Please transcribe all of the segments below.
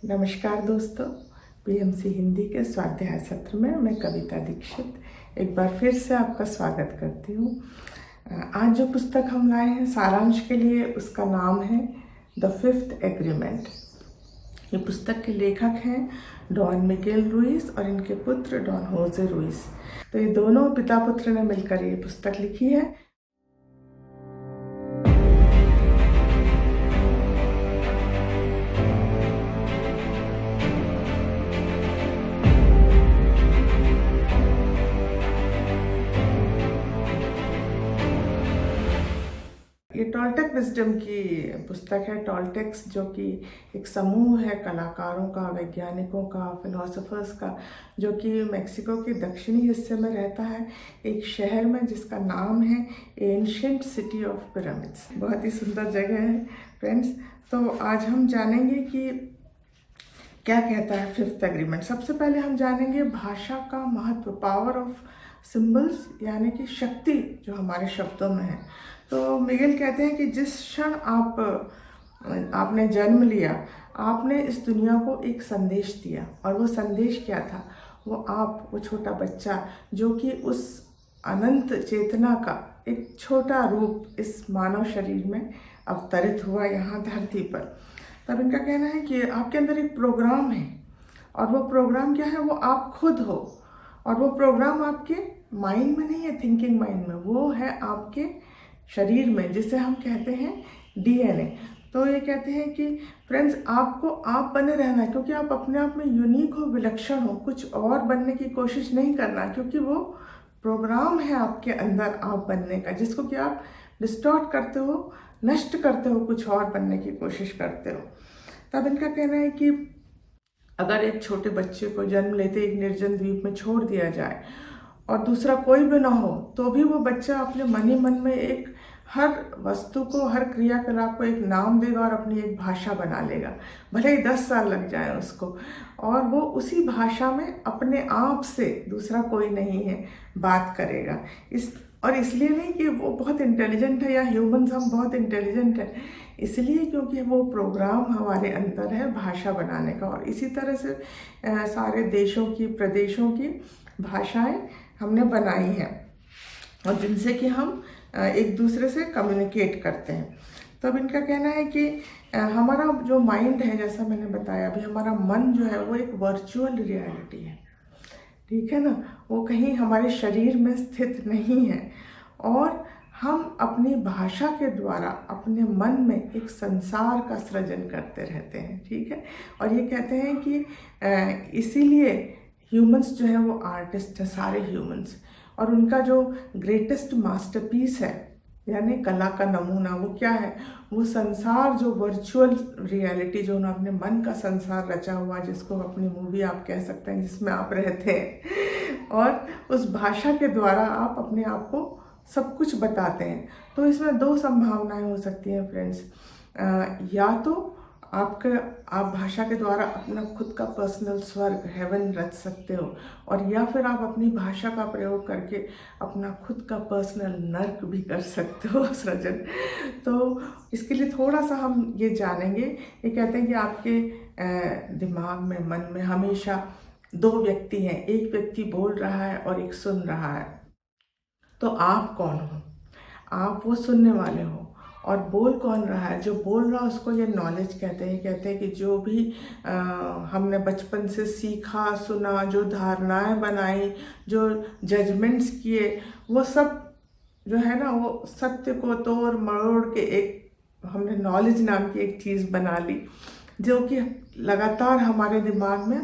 नमस्कार दोस्तों, पीएमसी हिंदी के स्वाध्याय सत्र में मैं कविता दीक्षित एक बार फिर से आपका स्वागत करती हूँ। आज जो पुस्तक हम लाए हैं सारांश के लिए, उसका नाम है द फिफ्थ एग्रीमेंट। ये पुस्तक के लेखक हैं डॉन मिगेल रुइस और इनके पुत्र डॉन होजे रुइस। तो ये दोनों पिता पुत्र ने मिलकर ये पुस्तक लिखी है। ये टॉलटेक विजडम की पुस्तक है। टॉलटेक्स जो कि एक समूह है कलाकारों का, वैज्ञानिकों का, फिलोसोफर्स का, जो कि मेक्सिको के दक्षिणी हिस्से में रहता है, एक शहर में जिसका नाम है एंशिएंट सिटी ऑफ पिरामिड्स। बहुत ही सुंदर जगह है फ्रेंड्स। तो आज हम जानेंगे कि क्या कहता है फिफ्थ एग्रीमेंट। सबसे पहले हम जानेंगे भाषा का महत्व, पावर ऑफ सिंबल्स, यानी कि शक्ति जो हमारे शब्दों में है। तो मिगेल कहते हैं कि जिस क्षण आपने जन्म लिया, आपने इस दुनिया को एक संदेश दिया। और वो संदेश क्या था? वो छोटा बच्चा जो कि उस अनंत चेतना का एक छोटा रूप इस मानव शरीर में अवतरित हुआ यहाँ धरती पर। तब इनका कहना है कि आपके अंदर एक प्रोग्राम है, और वो प्रोग्राम क्या है? वो आप खुद हो। और वो प्रोग्राम आपके माइंड में नहीं है, थिंकिंग माइंड में, वो है आपके शरीर में, जिसे हम कहते हैं डीएनए। तो ये कहते हैं कि फ्रेंड्स, आपको आप बने रहना है, क्योंकि आप अपने आप में यूनिक हो, विलक्षण हो। कुछ और बनने की कोशिश नहीं करना, क्योंकि वो प्रोग्राम है आपके अंदर आप बनने का, जिसको कि आप डिस्टॉर्ट करते हो, नष्ट करते हो, कुछ और बनने की कोशिश करते हो। तब इनका कहना है कि अगर एक छोटे बच्चे को जन्म लेते एक निर्जन द्वीप में छोड़ दिया जाए और दूसरा कोई भी ना हो, तो भी वो बच्चा अपने मन ही मन में एक हर वस्तु को, हर क्रियाकलाप को एक नाम देगा और अपनी एक भाषा बना लेगा। भले ही 10 साल लग जाए उसको, और वो उसी भाषा में अपने आप से, दूसरा कोई नहीं है, बात करेगा। इसलिए नहीं कि वो बहुत इंटेलिजेंट है या ह्यूमंस हम बहुत इंटेलिजेंट है, इसलिए क्योंकि वो प्रोग्राम हमारे अंदर है भाषा बनाने का। और इसी तरह से सारे देशों की, प्रदेशों की भाषाएं हमने बनाई हैं, और जिनसे कि हम एक दूसरे से कम्युनिकेट करते हैं। तो अब इनका कहना है कि हमारा जो माइंड है, जैसा मैंने बताया अभी, हमारा मन जो है वो एक वर्चुअल रियलिटी है, ठीक है ना। वो कहीं हमारे शरीर में स्थित नहीं है, और हम अपनी भाषा के द्वारा अपने मन में एक संसार का सृजन करते रहते हैं, ठीक है। और ये कहते हैं कि इसीलिए ह्यूमंस जो है वो आर्टिस्ट है, सारे ह्यूमंस। और उनका जो ग्रेटेस्ट मास्टरपीस है, यानी कला का नमूना, वो क्या है? वो संसार, जो वर्चुअल रियलिटी, जो उन्होंने अपने मन का संसार रचा हुआ, जिसको अपनी मूवी आप कह सकते हैं, जिसमें आप रहते हैं, और उस भाषा के द्वारा आप अपने आप को सब कुछ बताते हैं। तो इसमें 2 संभावनाएं हो सकती हैं फ्रेंड्स। या तो आप भाषा के द्वारा अपना खुद का पर्सनल स्वर्ग, हेवन रच सकते हो, और या फिर आप अपनी भाषा का प्रयोग करके अपना खुद का पर्सनल नर्क भी कर सकते हो सृजन। तो इसके लिए थोड़ा सा हम ये जानेंगे। ये कहते हैं कि आपके दिमाग में, मन में हमेशा 2 व्यक्ति हैं, एक व्यक्ति बोल रहा है और एक सुन रहा है। तो आप कौन हो? आप वो सुनने वाले हो, और बोल कौन रहा है? जो बोल रहा है उसको ये नॉलेज कहते हैं। कहते हैं कि जो भी हमने बचपन से सीखा, सुना, जो धारणाएं बनाई, जो जजमेंट्स किए, वो सब जो है ना, वो सत्य को तोड़ मरोड़ के एक हमने नॉलेज नाम की एक चीज़ बना ली, जो कि लगातार हमारे दिमाग में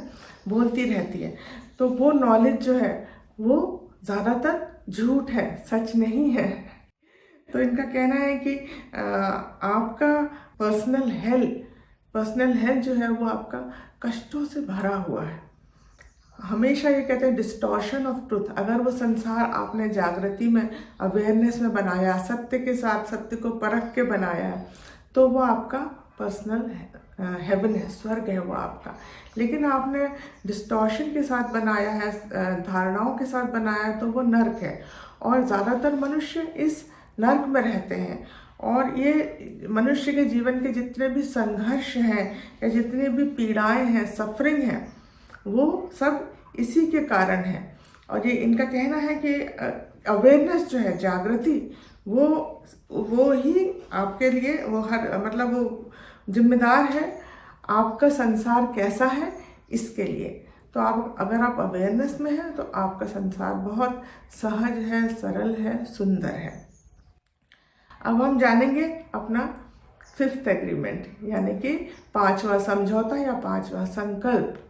बोलती रहती है। तो वो नॉलेज जो है वो ज़्यादातर झूठ है, सच नहीं है। तो इनका कहना है कि आपका पर्सनल हेल्थ जो है वो आपका कष्टों से भरा हुआ है। हमेशा ये कहते हैं डिस्टॉर्शन ऑफ ट्रुथ। अगर वो संसार आपने जागृति में, अवेयरनेस में बनाया, सत्य के साथ सत्य को परख के बनाया है, तो वो आपका पर्सनल हेवन है, स्वर्ग है वो आपका। लेकिन आपने डिस्टॉर्शन के साथ बनाया है, धारणाओं के साथ बनाया है, तो वो नर्क है। और ज़्यादातर मनुष्य इस नर्क में रहते हैं, और ये मनुष्य के जीवन के जितने भी संघर्ष हैं या जितनी भी पीड़ाएं हैं, सफरिंग है, वो सब इसी के कारण है। और ये इनका कहना है कि अवेयरनेस जो है, जागृति, वो ही आपके लिए वो मतलब वो जिम्मेदार है आपका संसार कैसा है इसके लिए। तो अगर आप अवेयरनेस में हैं तो आपका संसार बहुत सहज है, सरल है, सुंदर है। अब हम जानेंगे अपना 5th एग्रीमेंट, यानी कि 5वां समझौता या 5वां संकल्प।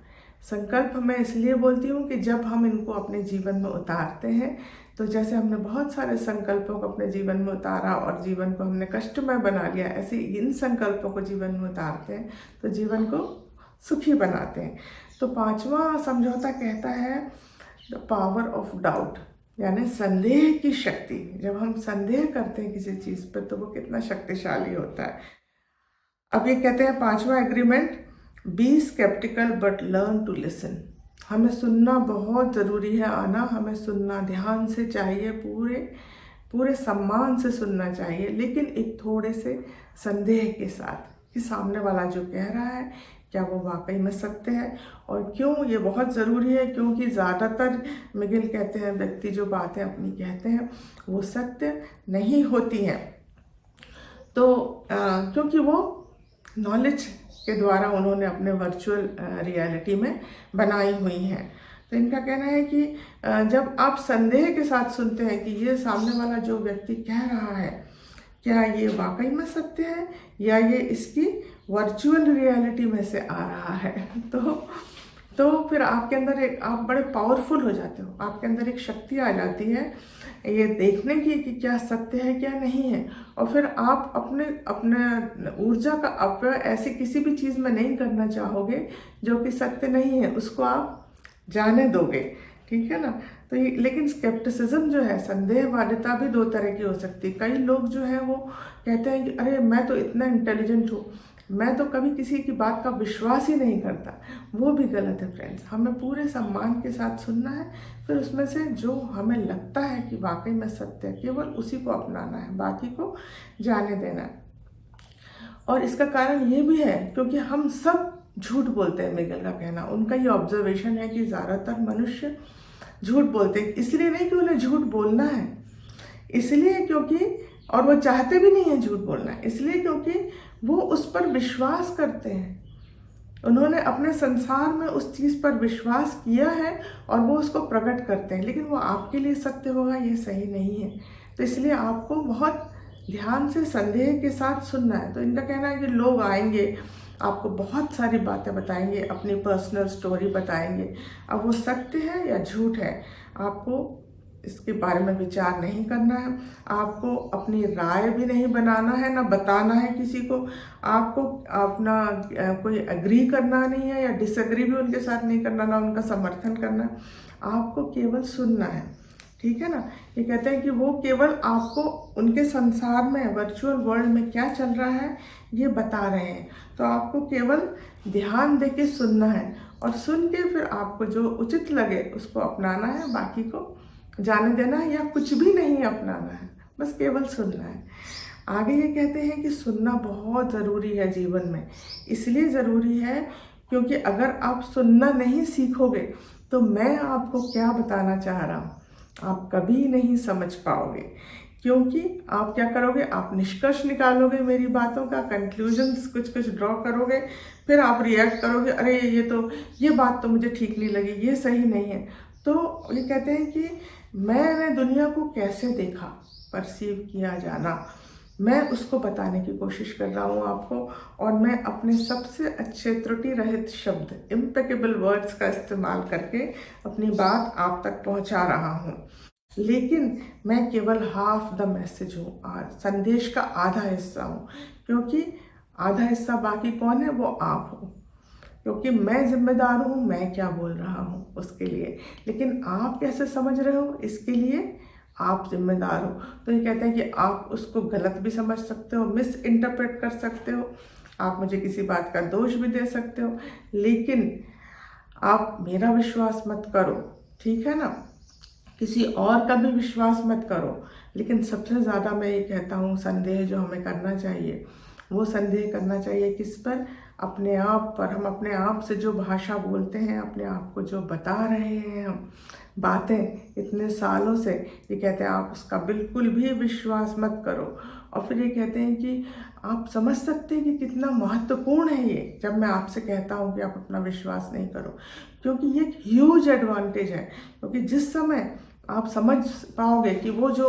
संकल्प मैं इसलिए बोलती हूँ कि जब हम इनको अपने जीवन में उतारते हैं, तो जैसे हमने बहुत सारे संकल्पों को अपने जीवन में उतारा और जीवन को हमने कष्टमय बना लिया, ऐसे इन संकल्पों को जीवन में उतारते हैं तो जीवन को सुखी बनाते हैं। तो 5वां समझौता कहता है द पावर ऑफ डाउट, यानी संदेह की शक्ति। जब हम संदेह करते हैं किसी चीज़ पर तो वो कितना शक्तिशाली होता है। अब ये कहते हैं 5वां agreement, be skeptical but learn to listen. हमें सुनना बहुत ज़रूरी है, आना हमें सुनना ध्यान से चाहिए, पूरे सम्मान से सुनना चाहिए, लेकिन एक थोड़े से संदेह के साथ कि सामने वाला जो कह रहा है क्या वो वाकई में सत्य है। और क्यों ये बहुत ज़रूरी है, क्योंकि ज़्यादातर मिगिल कहते हैं व्यक्ति जो बातें अपनी कहते हैं वो सत्य नहीं होती हैं। तो क्योंकि वो नॉलेज के द्वारा उन्होंने अपने वर्चुअल रियलिटी में बनाई हुई हैं। तो इनका कहना है कि जब आप संदेह के साथ सुनते हैं कि ये सामने वाला जो व्यक्ति कह रहा है क्या ये वाकई में सत्य है या ये इसकी वर्चुअल रियलिटी में से आ रहा है, तो फिर आपके अंदर आप बड़े पावरफुल हो जाते हो, आपके अंदर एक शक्ति आ जाती है ये देखने की कि क्या सत्य है क्या नहीं है। और फिर आप अपने ऊर्जा का अपव्यय ऐसी किसी भी चीज़ में नहीं करना चाहोगे जो कि सत्य नहीं है, उसको आप जाने दोगे, ठीक है ना। तो ये लेकिन स्केप्टिसिज्म जो है, संदेहवादिता भी 2 तरह की हो सकती है। कई लोग जो है वो कहते हैं कि अरे मैं तो इतना इंटेलिजेंट हूँ, मैं तो कभी किसी की बात का विश्वास ही नहीं करता। वो भी गलत है फ्रेंड्स। हमें पूरे सम्मान के साथ सुनना है, फिर उसमें से जो हमें लगता है कि वाकई में सत्य है केवल उसी को अपनाना है, बाकी को जाने देना है। और इसका कारण ये भी है क्योंकि हम सब झूठ बोलते हैं। मिगल का कहना, उनका ये ऑब्जर्वेशन है कि ज़्यादातर मनुष्य झूठ बोलते हैं। इसलिए नहीं कि उन्हें झूठ बोलना है, इसलिए क्योंकि, और वो चाहते भी नहीं है झूठ बोलना, इसलिए क्योंकि वो उस पर विश्वास करते हैं। उन्होंने अपने संसार में उस चीज़ पर विश्वास किया है और वो उसको प्रकट करते हैं, लेकिन वो आपके लिए सत्य होगा ये सही नहीं है। तो इसलिए आपको बहुत ध्यान से संदेह के साथ सुनना है। तो इनका कहना है कि लोग आएंगे, आपको बहुत सारी बातें बताएंगे, अपनी पर्सनल स्टोरी बताएंगे। अब वो सत्य है या झूठ है, आपको इसके बारे में विचार नहीं करना है, आपको अपनी राय भी नहीं बनाना है, ना बताना है किसी को। आपको अपना कोई एग्री करना नहीं है या डिसएग्री भी उनके साथ नहीं करना, ना उनका समर्थन करना है। आपको केवल सुनना है, ठीक है ना। ये कहते हैं कि वो केवल आपको उनके संसार में, वर्चुअल वर्ल्ड में क्या चल रहा है ये बता रहे हैं। तो आपको केवल ध्यान दे के सुनना है और सुन के फिर आपको जो उचित लगे उसको अपनाना है, बाकी को जाने देना है या कुछ भी नहीं अपनाना है, बस केवल सुनना है। आगे ये कहते हैं कि सुनना बहुत ज़रूरी है जीवन में। इसलिए ज़रूरी है क्योंकि अगर आप सुनना नहीं सीखोगे तो मैं आपको क्या बताना चाह रहा हूँ आप कभी नहीं समझ पाओगे। क्योंकि आप क्या करोगे, आप निष्कर्ष निकालोगे मेरी बातों का, कंक्लूजन्स कुछ ड्रॉ करोगे, फिर आप रिएक्ट करोगे, अरे ये बात तो मुझे ठीक नहीं लगी, ये सही नहीं है। तो ये कहते हैं कि मैंने दुनिया को कैसे देखा, परसीव किया जाना, मैं उसको बताने की कोशिश कर रहा हूँ आपको। और मैं अपने सबसे अच्छे त्रुटि रहित शब्द, इम्पेकेबल वर्ड्स का इस्तेमाल करके अपनी बात आप तक पहुँचा रहा हूँ। लेकिन मैं केवल हाफ द मैसेज हूँ, संदेश का आधा हिस्सा हूँ। क्योंकि आधा हिस्सा बाकी कौन है, वो आप हो। क्योंकि मैं जिम्मेदार हूँ, मैं क्या बोल रहा हूँ उसके लिए, लेकिन आप कैसे समझ रहे हो इसके लिए आप जिम्मेदार हो। तो ये कहते हैं कि आप उसको गलत भी समझ सकते हो, मिस इंटरप्रेट कर सकते हो, आप मुझे किसी बात का दोष भी दे सकते हो, लेकिन आप मेरा विश्वास मत करो, ठीक है ना। किसी और का भी विश्वास मत करो, लेकिन सबसे ज़्यादा मैं ये कहता हूँ संदेह जो हमें करना चाहिए, वो संदेह करना चाहिए किस पर? अपने आप पर। हम अपने आप से जो भाषा बोलते हैं, अपने आप को जो बता रहे हैं हम बातें इतने सालों से, ये कहते हैं आप उसका बिल्कुल भी विश्वास मत करो। और फिर ये कहते हैं कि आप समझ सकते हैं कि कितना महत्वपूर्ण है ये, जब मैं आपसे कहता हूँ कि आप अपना विश्वास नहीं करो, क्योंकि ये एक ह्यूज एडवांटेज है। क्योंकि जिस समय आप समझ पाओगे कि वो जो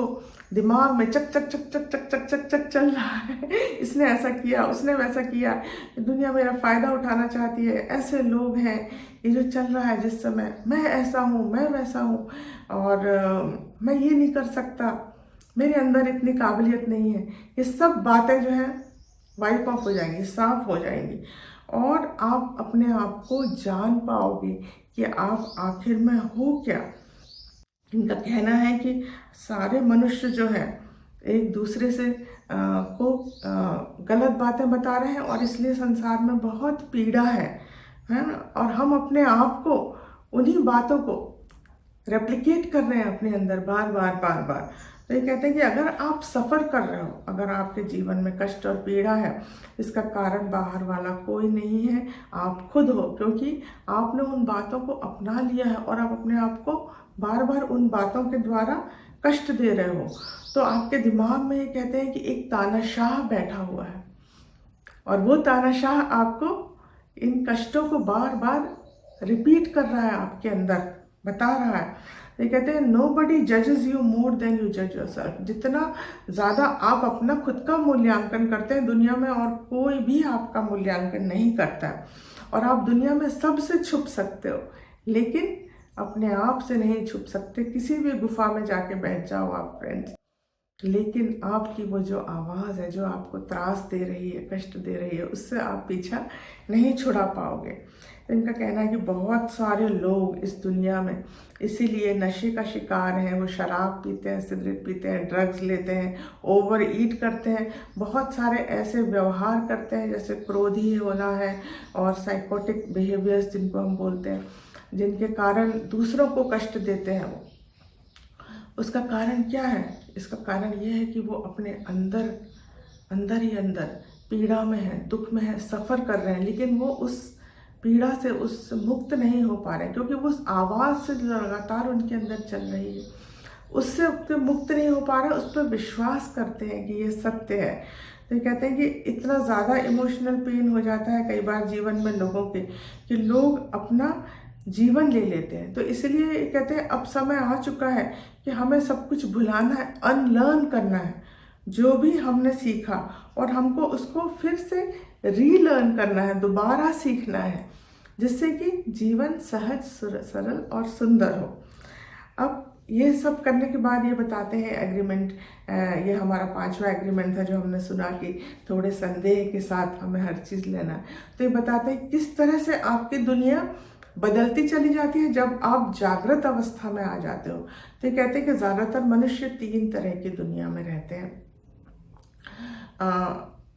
दिमाग में चक चक चक चक चक चक चक चक चल रहा है, इसने ऐसा किया, उसने वैसा किया, दुनिया मेरा फ़ायदा उठाना चाहती है, ऐसे लोग हैं, ये जो चल रहा है जिस समय, मैं ऐसा हूँ, मैं वैसा हूँ, और मैं ये नहीं कर सकता, मेरे अंदर इतनी काबिलियत नहीं है, ये सब बातें जो हैं वाइप ऑफ हो जाएंगी, साफ हो जाएंगी, और आप अपने आप को जान पाओगे कि आप आखिर में हो क्या। इनका कहना है कि सारे मनुष्य जो है एक दूसरे से गलत बातें बता रहे हैं, और इसलिए संसार में बहुत पीड़ा है ना। और हम अपने आप को उन्हीं बातों को रेप्लिकेट कर रहे हैं अपने अंदर बार बार बार बार। तो ये कहते हैं कि अगर आप सफ़र कर रहे हो, अगर आपके जीवन में कष्ट और पीड़ा है, इसका कारण बाहर वाला कोई नहीं है, आप खुद हो, क्योंकि आपने उन बातों को अपना लिया है और आप अपने आप को बार बार उन बातों के द्वारा कष्ट दे रहे हो। तो आपके दिमाग में ये कहते हैं कि एक तानाशाह बैठा हुआ है, और वो तानाशाह आपको इन कष्टों को बार बार रिपीट कर रहा है, आपके अंदर बता रहा है। ये कहते हैं नोबडी जजेस यू मोर देन यू जज योरसेल्फ। जितना ज़्यादा आप अपना खुद का मूल्यांकन करते हैं दुनिया में, और कोई भी आपका मूल्यांकन नहीं करता है। और आप दुनिया में सबसे छुप सकते हो, लेकिन अपने आप से नहीं छुप सकते। किसी भी गुफा में जाके बैठ जाओ आप फ्रेंड्स, लेकिन आपकी वो जो आवाज़ है जो आपको त्रास दे रही है, कष्ट दे रही है, उससे आप पीछा नहीं छुड़ा पाओगे। इनका कहना है कि बहुत सारे लोग इस दुनिया में इसीलिए नशे का शिकार हैं। वो शराब पीते हैं, सिगरेट पीते हैं, ड्रग्स लेते हैं, ओवर ईट करते हैं, बहुत सारे ऐसे व्यवहार करते हैं जैसे क्रोधी होना है, और साइकोटिक बिहेवियर्स जिनको हम बोलते हैं, जिनके कारण दूसरों को कष्ट देते हैं। वो उसका कारण क्या है? इसका कारण ये है कि वो अपने अंदर ही अंदर पीड़ा में है, दुख में है, सफ़र कर रहे हैं, लेकिन वो उस पीड़ा से उस मुक्त नहीं हो पा रहे हैं, क्योंकि वो उस आवाज़ से जो लगातार उनके अंदर चल रही है, उससे मुक्त नहीं हो पा रहे, उस पर विश्वास करते हैं कि ये सत्य है। तो ये कहते हैं कि इतना ज़्यादा इमोशनल पेन हो जाता है कई बार जीवन में लोगों के, कि लोग अपना जीवन ले लेते हैं। तो इसलिए कहते हैं अब समय आ चुका है कि हमें सब कुछ भुलाना है, अनलर्न करना है जो भी हमने सीखा, और हमको उसको फिर से रीलर्न करना है, दोबारा सीखना है, जिससे कि जीवन सहज, सरल और सुंदर हो। अब ये सब करने के बाद ये बताते हैं एग्रीमेंट, ये हमारा 5वां एग्रीमेंट था जो हमने सुना कि थोड़े संदेह के साथ हमें हर चीज़ लेना है। तो ये बताते हैं किस तरह से आपकी दुनिया बदलती चली जाती है जब आप जागृत अवस्था में आ जाते हो। तो ये कहते हैं कि ज़्यादातर मनुष्य 3 तरह की दुनिया में रहते हैं।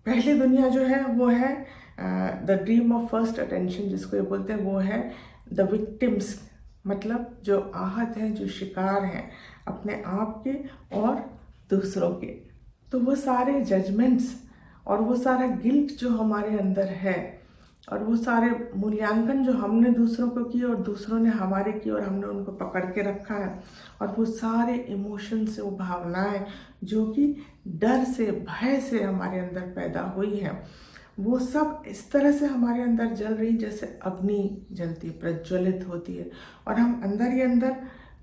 पहली दुनिया जो है वो है the dream of first attention, जिसको ये बोलते हैं, वो है द विक्टिम्स, मतलब जो आहत हैं, जो शिकार हैं अपने आप के और दूसरों के। तो वो सारे जजमेंट्स और वो सारा गिल्ट जो हमारे अंदर है, और वो सारे मूल्यांकन जो हमने दूसरों को किए और दूसरों ने हमारे किए और हमने उनको पकड़ के रखा है, और वो सारे इमोशंस, वो भावनाएं जो कि डर से, भय से हमारे अंदर पैदा हुई हैं, वो सब इस तरह से हमारे अंदर जल रही जैसे अग्नि जलती, प्रज्वलित होती है, और हम अंदर ही अंदर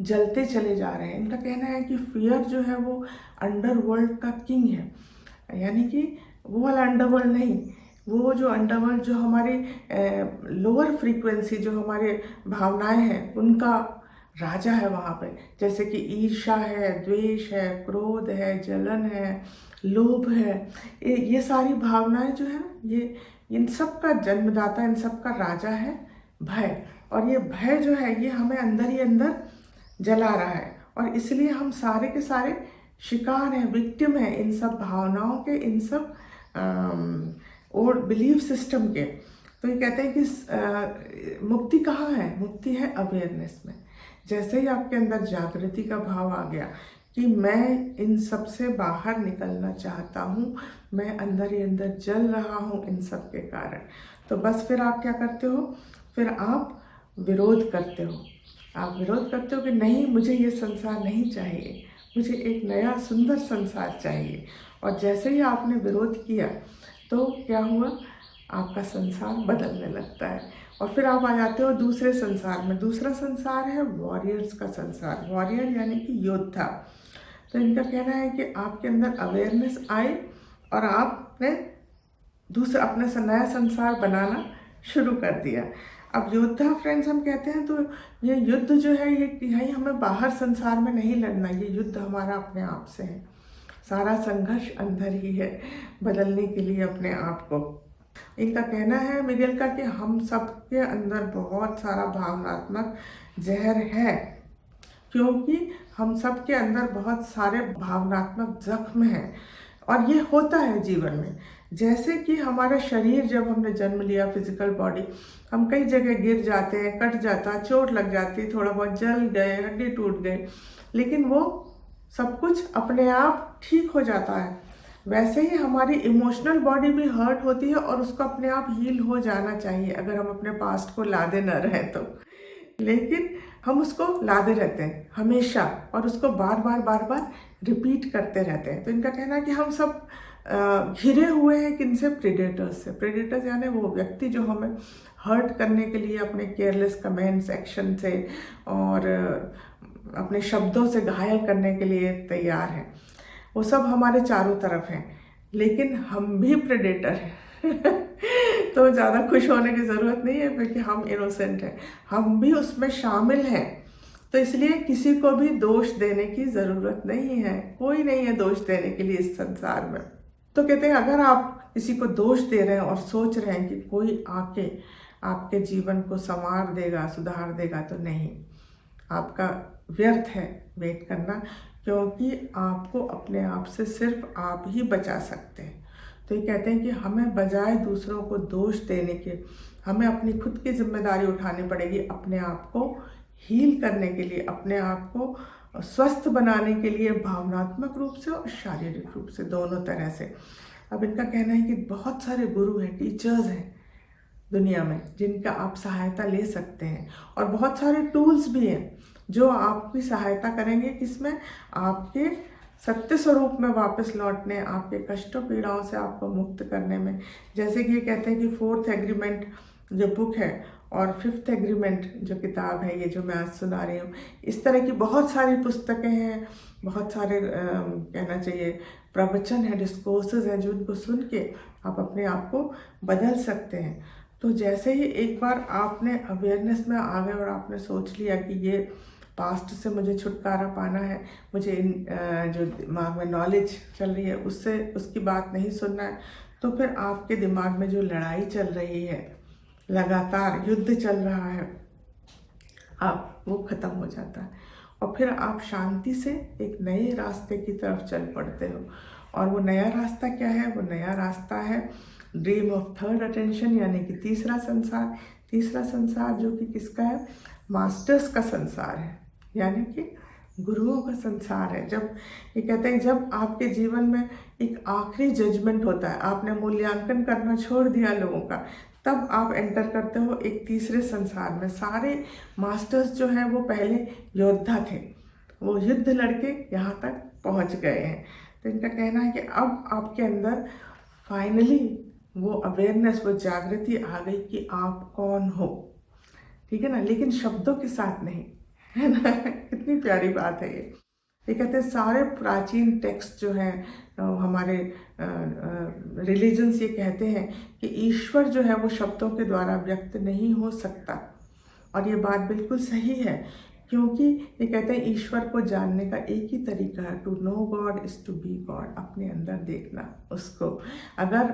जलते चले जा रहे हैं। इनका कहना है कि फियर जो है वो अंडरवर्ल्ड का किंग है, यानी कि वो वाला अंडरवर्ल्ड नहीं, वो जो अंडरवर्ल्ड जो हमारे लोअर फ्रीक्वेंसी, जो हमारे भावनाएं हैं, उनका राजा है वहाँ पे। जैसे कि ईर्ष्या है, द्वेष है, क्रोध है, जलन है, लोभ है, ये सारी भावनाएं जो है, ये इन सब का जन्मदाता, इन सब का राजा है भय। और ये भय जो है ये हमें अंदर ही अंदर जला रहा है, और इसलिए हम सारे के सारे शिकार हैं, विक्टिम हैं इन सब भावनाओं के, इन सब और बिलीफ सिस्टम के। तो ये कहते हैं कि मुक्ति कहाँ है? मुक्ति है अवेयरनेस में। जैसे ही आपके अंदर जागृति का भाव आ गया कि मैं इन सब से बाहर निकलना चाहता हूँ, मैं अंदर ही अंदर जल रहा हूँ इन सब के कारण। तो बस फिर आप क्या करते हो, फिर आप विरोध करते हो। आप विरोध करते हो कि नहीं, मुझे ये संसार नहीं चाहिए, मुझे एक नया सुंदर संसार चाहिए। और जैसे ही आपने विरोध किया तो क्या हुआ, आपका संसार बदलने लगता है। और फिर आप आ जाते हो दूसरे संसार में। दूसरा संसार है वॉरियर्स का संसार। वॉरियर यानी कि योद्धा। तो इनका कहना है कि आपके अंदर अवेयरनेस आई और आपने दूसरा अपना नया संसार बनाना शुरू कर दिया। अब योद्धा फ्रेंड्स हम कहते हैं, तो ये युद्ध जो है ये यही हमें बाहर संसार में नहीं लड़ना, ये युद्ध हमारा अपने आप से है। सारा संघर्ष अंदर ही है, बदलने के लिए अपने आप को। इनका कहना है मिगेल का कि हम सबके अंदर बहुत सारा भावनात्मक जहर है, क्योंकि हम सबके अंदर बहुत सारे भावनात्मक जख्म हैं। और ये होता है जीवन में, जैसे कि हमारा शरीर, जब हमने जन्म लिया फिजिकल बॉडी, हम कई जगह गिर जाते हैं, कट जाता, चोट लग जाती, थोड़ा बहुत जल गए, हड्डी टूट गए, लेकिन वो सब कुछ अपने आप ठीक हो जाता है। वैसे ही हमारी इमोशनल बॉडी भी हर्ट होती है और उसको अपने आप हील हो जाना चाहिए, अगर हम अपने पास्ट को लादे न रहें तो। लेकिन हम उसको लादे रहते हैं हमेशा, और उसको बार बार रिपीट करते रहते हैं। तो इनका कहना है कि हम सब घिरे हुए हैं किनसे, प्रेडेटर्स से। प्रेडेटर्स यानी वो व्यक्ति जो हमें हर्ट करने के लिए अपने केयरलेस कमेंट्स, एक्शन से और अपने शब्दों से घायल करने के लिए तैयार हैं। वो सब हमारे चारों तरफ हैं, लेकिन हम भी प्रेडेटर हैं। तो ज़्यादा खुश होने की ज़रूरत नहीं है, क्योंकि हम इनोसेंट हैं, हम भी उसमें शामिल हैं। तो इसलिए किसी को भी दोष देने की ज़रूरत नहीं है, कोई नहीं है दोष देने के लिए इस संसार में। तो कहते हैं अगर आप किसी को दोष दे रहे हैं और सोच रहे हैं कि कोई आके आपके जीवन को संवार देगा, सुधार देगा, तो नहीं, आपका व्यर्थ है वेट करना, क्योंकि आपको अपने आप से सिर्फ आप ही बचा सकते हैं। तो ये कहते हैं कि हमें बजाय दूसरों को दोष देने के, हमें अपनी खुद की जिम्मेदारी उठानी पड़ेगी, अपने आप को हील करने के लिए, अपने आप को स्वस्थ बनाने के लिए, भावनात्मक रूप से और शारीरिक रूप से, दोनों तरह से। अब इनका कहना है कि बहुत सारे गुरु हैं, टीचर्स हैं दुनिया में, जिनका आप सहायता ले सकते हैं, और बहुत सारे टूल्स भी हैं जो आपकी सहायता करेंगे, किसमें, आपके सत्य स्वरूप में वापस लौटने, आपके कष्टों पीड़ाओं से आपको मुक्त करने में। जैसे कि ये कहते हैं कि 4th एग्रीमेंट जो बुक है और 5th एग्रीमेंट जो किताब है, ये जो मैं आज सुना रही हूँ, इस तरह की बहुत सारी पुस्तकें हैं, बहुत सारे कहना चाहिए प्रवचन है, डिस्कोर्सेस हैं, जो उनको सुन के आप अपने आप को बदल सकते हैं। तो जैसे ही एक बार आपने अवेयरनेस में आ गए और आपने सोच लिया कि ये पास्ट से मुझे छुटकारा पाना है, मुझे जो दिमाग में नॉलेज चल रही है उससे, उसकी बात नहीं सुनना है, तो फिर आपके दिमाग में जो लड़ाई चल रही है, लगातार युद्ध चल रहा है, आप वो ख़त्म हो जाता है, और फिर आप शांति से एक नए रास्ते की तरफ चल पड़ते हो। और वो नया रास्ता क्या है, वो नया रास्ता है ड्रीम ऑफ थर्ड अटेंशन, यानी कि तीसरा संसार। तीसरा संसार जो कि किसका है, मास्टर्स का संसार है, यानी कि गुरुओं का संसार है। जब ये कहते हैं, जब आपके जीवन में एक आखिरी जजमेंट होता है, आपने मूल्यांकन करना छोड़ दिया लोगों का, तब आप एंटर करते हो एक तीसरे संसार में। सारे मास्टर्स जो हैं वो पहले योद्धा थे, वो युद्ध लड़के यहाँ तक पहुँच गए हैं। तो इनका कहना है कि अब आपके अंदर फाइनली वो अवेयरनेस, वो जागृति आ गई कि आप कौन हो, ठीक है ना, लेकिन शब्दों के साथ नहीं, है ना। कितनी प्यारी बात है ये कहते हैं सारे प्राचीन टेक्स्ट जो हैं हमारे रिलीजन्स ये कहते हैं कि ईश्वर जो है वो शब्दों के द्वारा व्यक्त नहीं हो सकता। और ये बात बिल्कुल सही है, क्योंकि ये कहते हैं ईश्वर को जानने का एक ही तरीका है, to know God is to be God, अपने अंदर देखना उसको। अगर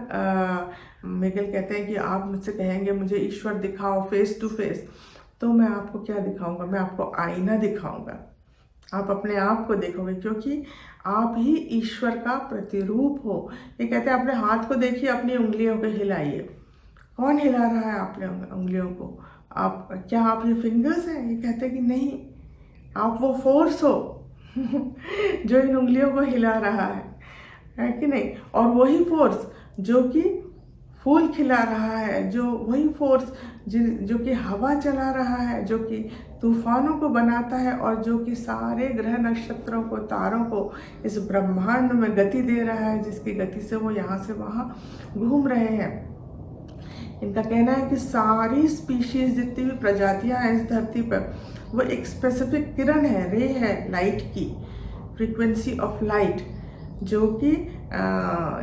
मिगेल कहते हैं कि आप मुझसे कहेंगे मुझे ईश्वर दिखाओ फेस टू फेस, तो मैं आपको क्या दिखाऊंगा, मैं आपको आईना दिखाऊंगा, आप अपने आप को देखोगे, क्योंकि आप ही ईश्वर का प्रतिरूप हो। ये कहते हैं अपने हाथ को देखिए, अपनी उंगलियों को हिलाइए। कौन हिला रहा है आपने उंगलियों को? आप क्या आप ये फिंगर्स हैं? ये कहते हैं कि नहीं, आप वो फोर्स हो जो इन उंगलियों को हिला रहा है कि नहीं? और वही फोर्स जो कि फूल खिला रहा है, जो वही फोर्स जो कि हवा चला रहा है, जो कि तूफानों को बनाता है और जो कि सारे ग्रह नक्षत्रों को, तारों को इस ब्रह्मांड में गति दे रहा है, जिसकी गति से वो यहाँ से वहाँ घूम रहे हैं। इनका कहना है कि सारी स्पीशीज, जितनी भी प्रजातियां हैं इस धरती पर, वो एक स्पेसिफिक किरण है, रे है लाइट की, फ्रीक्वेंसी ऑफ लाइट, जो कि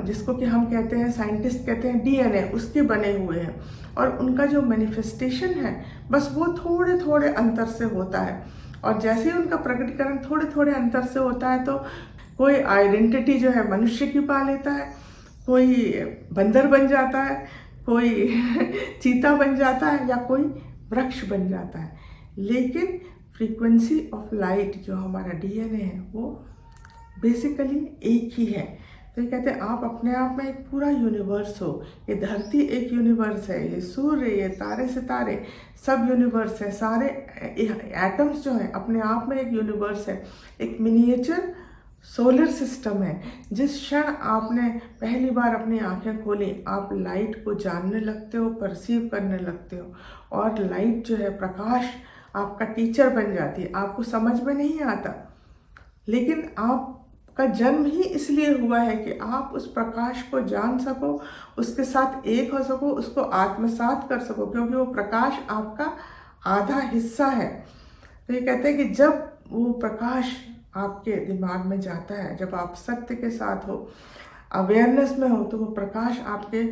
जिसको कि हम कहते हैं, साइंटिस्ट कहते हैं डीएनए, उसके बने हुए हैं। और उनका जो मैनिफेस्टेशन है बस वो थोड़े थोड़े अंतर से होता है। और जैसे ही उनका प्रकटीकरण थोड़े थोड़े अंतर से होता है, तो कोई आइडेंटिटी जो है मनुष्य की पा लेता है, कोई बंदर बन जाता है, कोई चीता बन जाता है, या कोई वृक्ष बन जाता है। लेकिन फ्रीक्वेंसी ऑफ लाइट जो हमारा डीएनए है वो बेसिकली एक ही है। तो ये कहते हैं आप अपने आप में एक पूरा यूनिवर्स हो। ये धरती एक यूनिवर्स है, ये सूर्य, ये तारे सितारे सब यूनिवर्स है, सारे एटम्स जो हैं अपने आप में एक यूनिवर्स है, एक मिनिएचर सोलर सिस्टम है। जिस क्षण आपने पहली बार अपनी आंखें खोली, आप लाइट को जानने लगते हो, परसीव करने लगते हो, और लाइट जो है, प्रकाश, आपका टीचर बन जाती है। आपको समझ में नहीं आता, लेकिन आपका जन्म ही इसलिए हुआ है कि आप उस प्रकाश को जान सको, उसके साथ एक हो सको, उसको आत्मसात कर सको, क्योंकि वो प्रकाश आपका आधा हिस्सा है। तो ये कहते हैं कि जब वो प्रकाश आपके दिमाग में जाता है, जब आप सत्य के साथ हो, अवेयरनेस में हो, तो वो प्रकाश आपके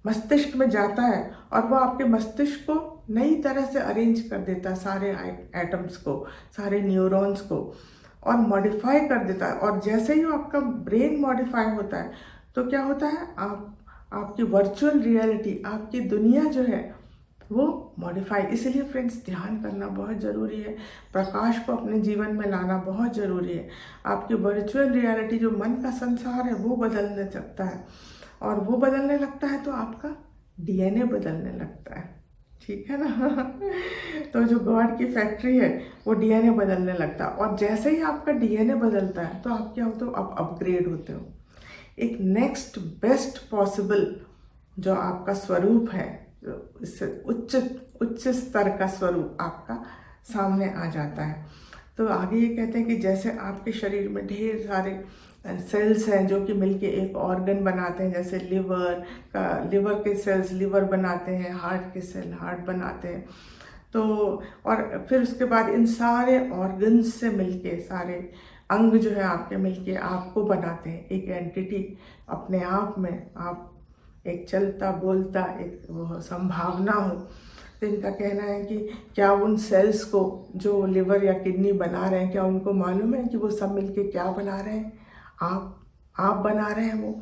मस्तिष्क में जाता है और वो आपके मस्तिष्क को नई तरह से अरेंज कर देता है, सारे एटम्स को, सारे न्यूरॉन्स को, और मॉडिफाई कर देता है। और जैसे ही आपका ब्रेन मॉडिफाई होता है, तो क्या होता है, आपकी वर्चुअल रियलिटी, आपकी दुनिया जो है वो मॉडिफाई। इसलिए फ्रेंड्स, ध्यान करना बहुत ज़रूरी है, प्रकाश को अपने जीवन में लाना बहुत ज़रूरी है। आपकी वर्चुअल रियलिटी, जो मन का संसार है, वो बदलने लगता है, और वो बदलने लगता है तो आपका डीएनए बदलने लगता है। ठीक है ना? तो जो गॉड की फैक्ट्री है वो डीएनए बदलने लगता है, और जैसे ही आपका डीएनए बदलता है तो आप क्या होते हो, आप अपग्रेड होते हो। एक नेक्स्ट बेस्ट पॉसिबल जो आपका स्वरूप है, इससे उच्च स्तर का स्वरूप आपका सामने आ जाता है। तो आगे ये कहते हैं कि जैसे आपके शरीर में ढेर सारे सेल्स हैं जो कि मिलके एक ऑर्गन बनाते हैं, जैसे लिवर के सेल्स लिवर बनाते हैं, हार्ट के सेल हार्ट बनाते हैं। तो और फिर उसके बाद इन सारे ऑर्गन्स से मिलके, सारे अंग जो है आपके मिलके आपको बनाते हैं एक एंटिटी। अपने आप में आप एक चलता बोलता एक वो संभावना हो। तो इनका कहना है कि क्या उन सेल्स को जो लिवर या किडनी बना रहे हैं, क्या उनको मालूम है कि वो सब मिलके क्या बना रहे हैं? आप बना रहे हैं वो।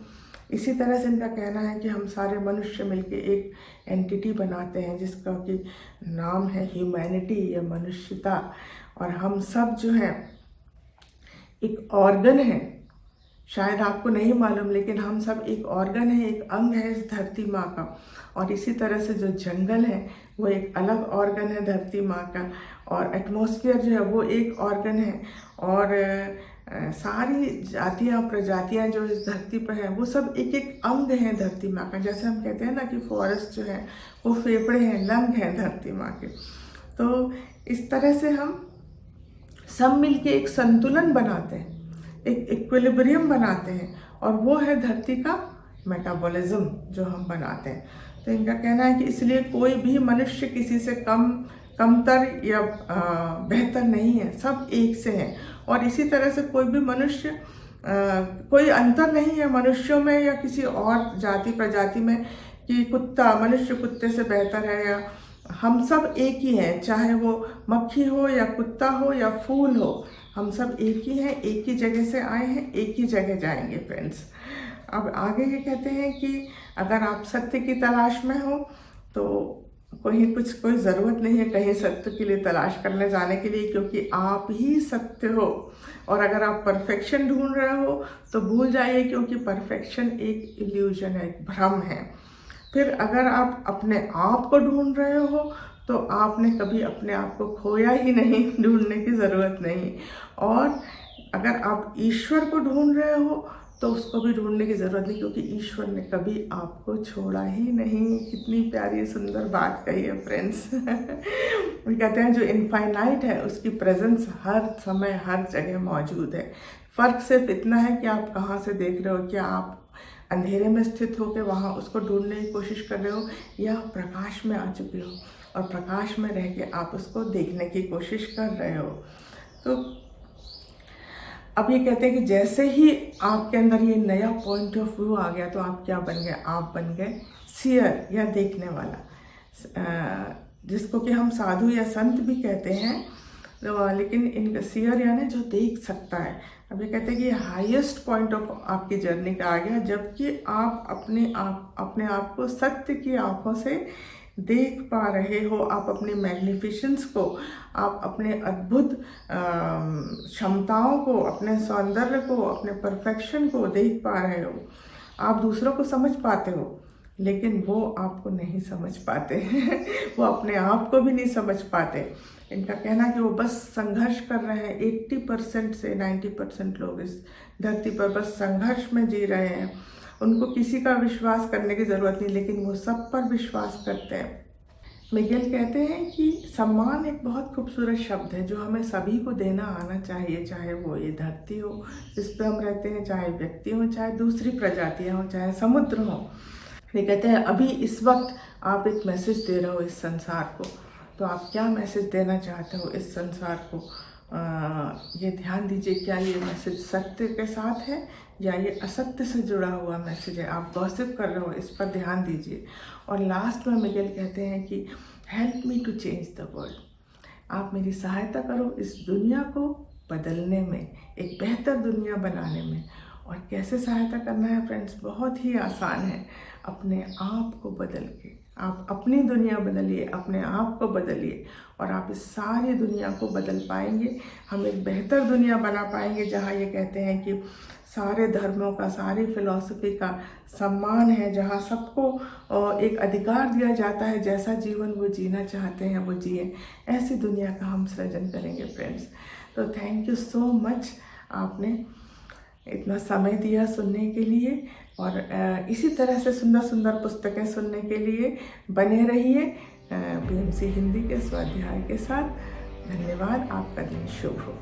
इसी तरह से इनका कहना है कि हम सारे मनुष्य मिलके एक एंटिटी बनाते हैं जिसका कि नाम है ह्यूमैनिटी या मनुष्यता। और हम सब जो हैं एक ऑर्गन है, शायद आपको नहीं मालूम, लेकिन हम सब एक ऑर्गन है, एक अंग है इस धरती माँ का। और इसी तरह से जो जंगल है वो एक अलग ऑर्गन है धरती माँ का, और एटमॉस्फेयर जो है वो एक ऑर्गन है, और सारी जातियाँ प्रजातियाँ जो इस धरती पर हैं वो सब एक एक अंग हैं धरती माँ का। जैसे हम कहते हैं ना कि फॉरेस्ट जो है वो फेफड़े हैं, लंग हैं धरती माँ के। तो इस तरह से हम सब मिलके एक संतुलन बनाते हैं, एक इक्विलिब्रियम बनाते हैं, और वो है धरती का मेटाबॉलिज्म जो हम बनाते हैं। तो इनका कहना है कि इसलिए कोई भी मनुष्य किसी से कमतर या बेहतर नहीं है, सब एक से हैं। और इसी तरह से कोई भी मनुष्य कोई अंतर नहीं है मनुष्यों में या किसी और जाति प्रजाति में कि मनुष्य कुत्ते से बेहतर है, या हम सब एक ही हैं, चाहे वो मक्खी हो या कुत्ता हो या फूल हो, हम सब एक ही हैं, एक ही जगह से आए हैं, एक ही जगह जाएंगे फ्रेंड्स। अब आगे ये कहते हैं कि अगर आप सत्य की तलाश में हो तो कोई ज़रूरत नहीं है कहीं सत्य के लिए तलाश करने जाने के लिए, क्योंकि आप ही सत्य हो। और अगर आप परफेक्शन ढूंढ रहे हो तो भूल जाइए, क्योंकि परफेक्शन एक इल्यूजन है, एक भ्रम है। फिर अगर आप अपने आप को ढूंढ रहे हो तो आपने कभी अपने आप को खोया ही नहीं, ढूंढने की ज़रूरत नहीं। और अगर आप ईश्वर को ढूंढ रहे हो तो उसको भी ढूंढने की ज़रूरत नहीं, क्योंकि ईश्वर ने कभी आपको छोड़ा ही नहीं। कितनी प्यारी सुंदर बात कही है फ्रेंड्स। वो कहते हैं जो इनफाइनाइट है उसकी प्रेजेंस हर समय हर जगह मौजूद है। फ़र्क सिर्फ इतना है कि आप कहाँ से देख रहे हो, क्या आप अंधेरे में स्थित होकर वहाँ उसको ढूंढने की कोशिश कर रहे हो, या प्रकाश में आ चुके हो और प्रकाश में रह के आप उसको देखने की कोशिश कर रहे हो। तो अब ये कहते हैं कि जैसे ही आपके अंदर ये नया पॉइंट ऑफ व्यू आ गया तो आप क्या बन गए, आप बन गए सीयर या देखने वाला, जिसको कि हम साधु या संत भी कहते हैं। लेकिन इन सीयर यानी जो देख सकता है। अब ये कहते हैं कि हाईएस्ट पॉइंट ऑफ आपकी जर्नी का आ गया, जबकि आप अपने आप को सत्य की आंखों से देख पा रहे हो। आप अपनी मैग्निफिसेंस को, आप अपने अद्भुत क्षमताओं को, अपने सौंदर्य को, अपने परफेक्शन को देख पा रहे हो। आप दूसरों को समझ पाते हो, लेकिन वो आपको नहीं समझ पाते। वो अपने आप को भी नहीं समझ पाते। इनका कहना है कि वो बस संघर्ष कर रहे हैं। 80% से 90% लोग इस धरती पर बस संघर्ष में जी रहे हैं। उनको किसी का विश्वास करने की ज़रूरत नहीं, लेकिन वो सब पर विश्वास करते हैं। मिगेल कहते हैं कि सम्मान एक बहुत खूबसूरत शब्द है जो हमें सभी को देना आना चाहिए, चाहे वो ये धरती हो जिस पे हम रहते हैं, चाहे व्यक्ति हो, चाहे दूसरी प्रजातियाँ हो, चाहे समुद्र हो। ये कहते हैं अभी इस वक्त आप एक मैसेज दे रहे हो इस संसार को, तो आप क्या मैसेज देना चाहते हो इस संसार को, ये ध्यान दीजिए। क्या ये मैसेज सत्य के साथ है या ये असत्य से जुड़ा हुआ मैसेज है? आप गॉसिप कर रहे हो, इस पर ध्यान दीजिए। और लास्ट में मिगेल कहते हैं कि help me to change the world. आप मेरी सहायता करो इस दुनिया को बदलने में, एक बेहतर दुनिया बनाने में। और कैसे सहायता करना है फ्रेंड्स? बहुत ही आसान है, अपने आप को बदल के। आप अपनी दुनिया बदलिए, अपने आप को बदलिए, और आप इस सारी दुनिया को बदल पाएंगे। हम एक बेहतर दुनिया बना पाएंगे जहाँ ये कहते हैं कि सारे धर्मों का, सारी फिलॉसफी का सम्मान है, जहाँ सबको एक अधिकार दिया जाता है, जैसा जीवन वो जीना चाहते हैं वो जिए। ऐसी दुनिया का हम सृजन करेंगे फ्रेंड्स। तो थैंक यू सो मच, आपने इतना समय दिया सुनने के लिए। और इसी तरह से सुंदर सुंदर पुस्तकें सुनने के लिए बने रहिए बीएमसी हिंदी के स्वाध्याय के साथ। धन्यवाद। आपका दिन शुभ हो।